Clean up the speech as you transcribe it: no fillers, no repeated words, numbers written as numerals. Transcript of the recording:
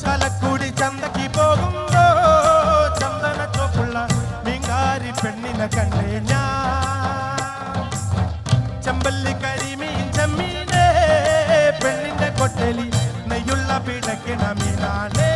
ചലക്കുടി ചന്തക്ക് പോകുമ്പോ ചന്ദന ചോപ്പുള്ള മീങ്കാരി പെണ്ണിനെ കണ്ടേ ഞാൻ ചെമ്പല്ലി കരിമീൻ ചെമ്മീനേ പെണ്ണിന്റെ കൊട്ടലി നെയ്യുള്ള പിടക്കിണ മീനാനേ